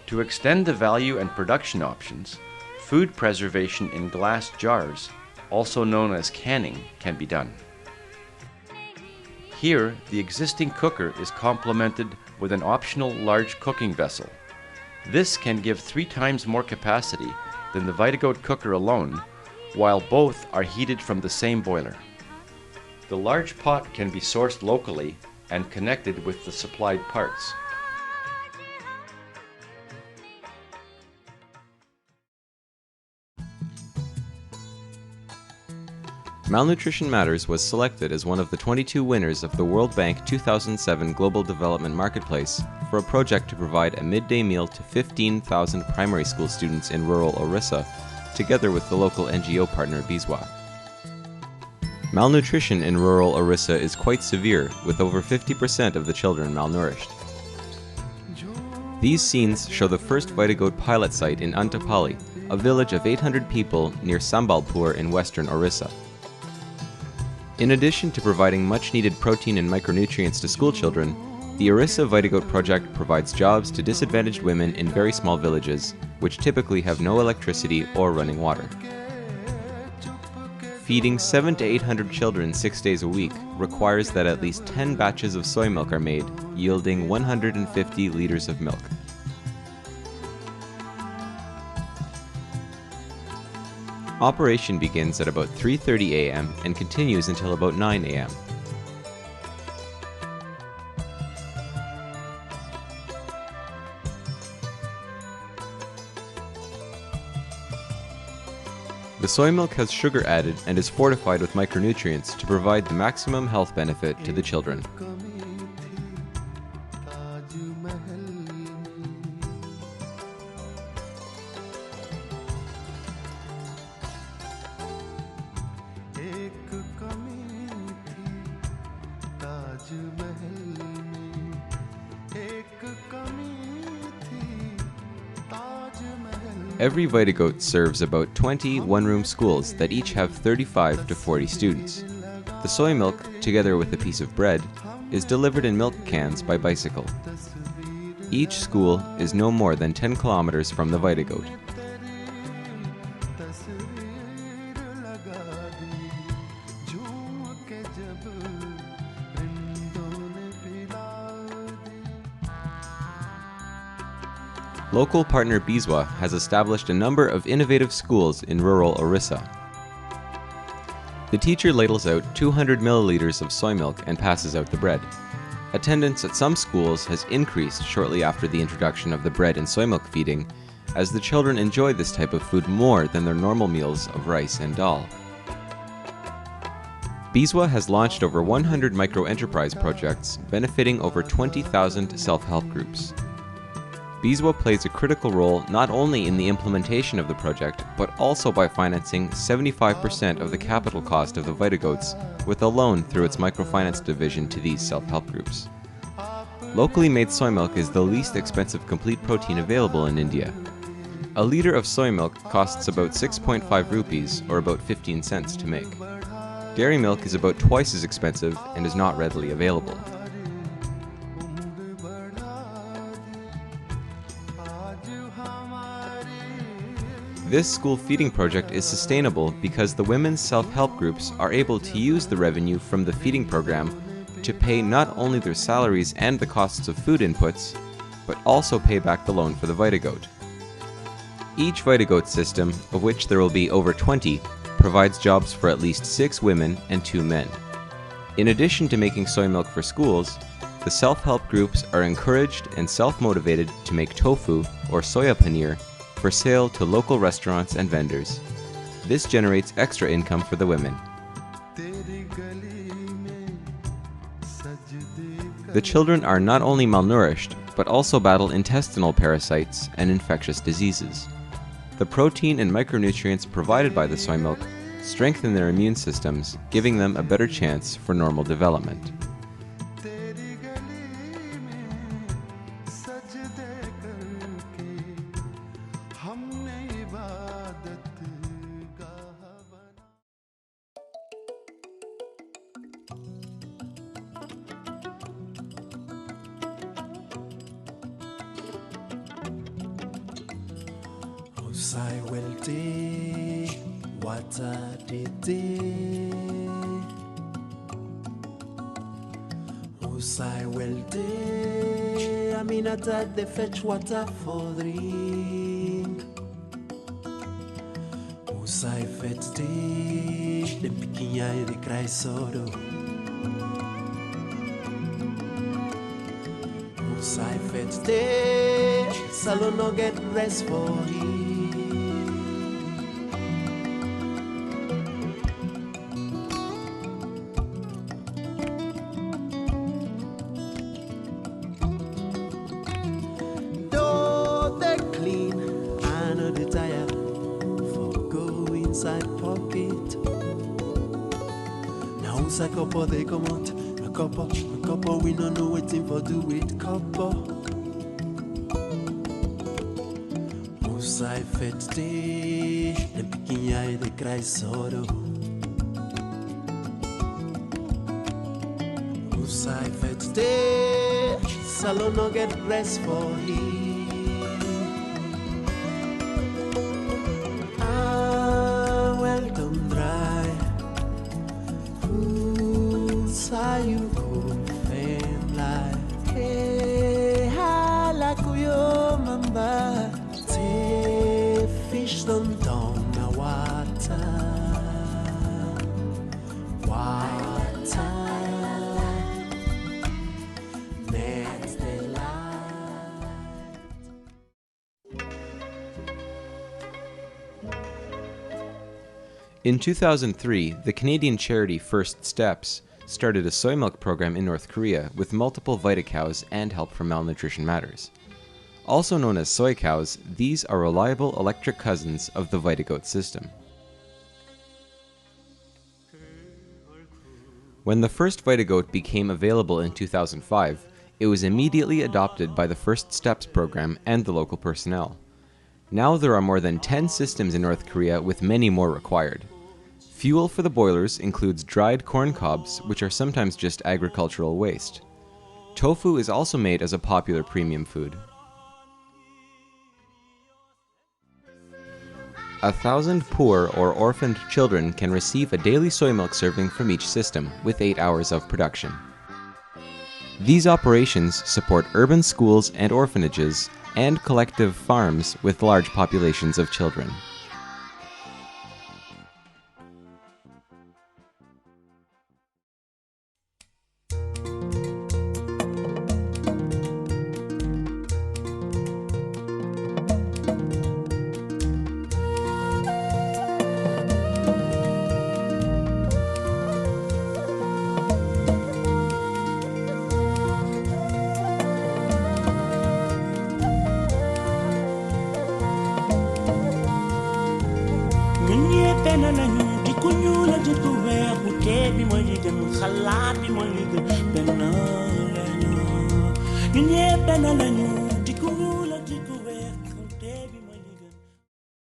To extend the value and production options, food preservation in glass jars, also known as canning, can be done. Here, the existing cooker is complemented with an optional large cooking vessel. This can give 3 times more capacity than the VitaGoat cooker alone, while both are heated from the same boiler. The large pot can be sourced locally and connected with the supplied parts. Malnutrition Matters was selected as one of the 22 winners of the World Bank 2007 Global Development Marketplace for a project to provide a midday meal to 15,000 primary school students in rural Orissa, together with the local NGO partner Bizwa. Malnutrition in rural Orissa is quite severe, with over 50% of the children malnourished. These scenes show the first VitaGoat pilot site in Antapalli, a village of 800 people near Sambalpur in western Orissa. In addition to providing much-needed protein and micronutrients to school children, the Orissa VitaGoat project provides jobs to disadvantaged women in very small villages, which typically have no electricity or running water. Feeding 700 to 800 children 6 days a week requires that at least 10 batches of soy milk are made, yielding 150 liters of milk. Operation begins at about 3:30 a.m. and continues until about 9 a.m. The soy milk has sugar added and is fortified with micronutrients to provide the maximum health benefit to the children. Every VitaGoat serves about 20 one-room schools that each have 35 to 40 students. The soy milk, together with a piece of bread, is delivered in milk cans by bicycle. Each school is no more than 10 kilometers from the VitaGoat. Local partner Bizwa has established a number of innovative schools in rural Orissa. The teacher ladles out 200 milliliters of soy milk and passes out the bread. Attendance at some schools has increased shortly after the introduction of the bread and soy milk feeding, as the children enjoy this type of food more than their normal meals of rice and dal. Bizwa has launched over 100 micro-enterprise projects benefiting over 20,000 self-help groups. Bizwa plays a critical role not only in the implementation of the project, but also by financing 75% of the capital cost of the VitaGoats with a loan through its microfinance division to these self-help groups. Locally made soy milk is the least expensive complete protein available in India. A liter of soy milk costs about 6.5 rupees, or about 15 cents to make. Dairy milk is about twice as expensive and is not readily available. This school feeding project is sustainable because the women's self-help groups are able to use the revenue from the feeding program to pay not only their salaries and the costs of food inputs, but also pay back the loan for the VitaGoat. Each VitaGoat system, of which there will be over 20, provides jobs for at least 6 women and 2 men. In addition to making soy milk for schools, the self-help groups are encouraged and self-motivated to make tofu or soya paneer for sale to local restaurants and vendors. This generates extra income for the women. The children are not only malnourished, but also battle intestinal parasites and infectious diseases. The protein and micronutrients provided by the soy milk strengthen their immune systems, giving them a better chance for normal development. Usai welte wata dede Usai welte aminata de fetch water for drink Usai fete de piquinha e de cry soro Usai fete salon no get rest for him a couple they come out, a couple we don't know waiting for do it couple. Usai fet day, the picking eye they cry sorrow. Usai fet day, salon no get rest for him. You go fame like hey halakuyo mamba te fish them down na water next the light. In 2003, the Canadian charity First Steps started a soy milk program in North Korea with multiple VitaCows and help from Malnutrition Matters. Also known as SoyCows, these are reliable electric cousins of the VitaGoat system. When the first VitaGoat became available in 2005, it was immediately adopted by the First Steps program and the local personnel. Now there are more than 10 systems in North Korea with many more required. Fuel for the boilers includes dried corn cobs, which are sometimes just agricultural waste. Tofu is also made as a popular premium food. 1,000 poor or orphaned children can receive a daily soy milk serving from each system, with 8 hours of production. These operations support urban schools and orphanages, and collective farms with large populations of children. Ñu ñe benn lañu di ko wula di ko weex te bi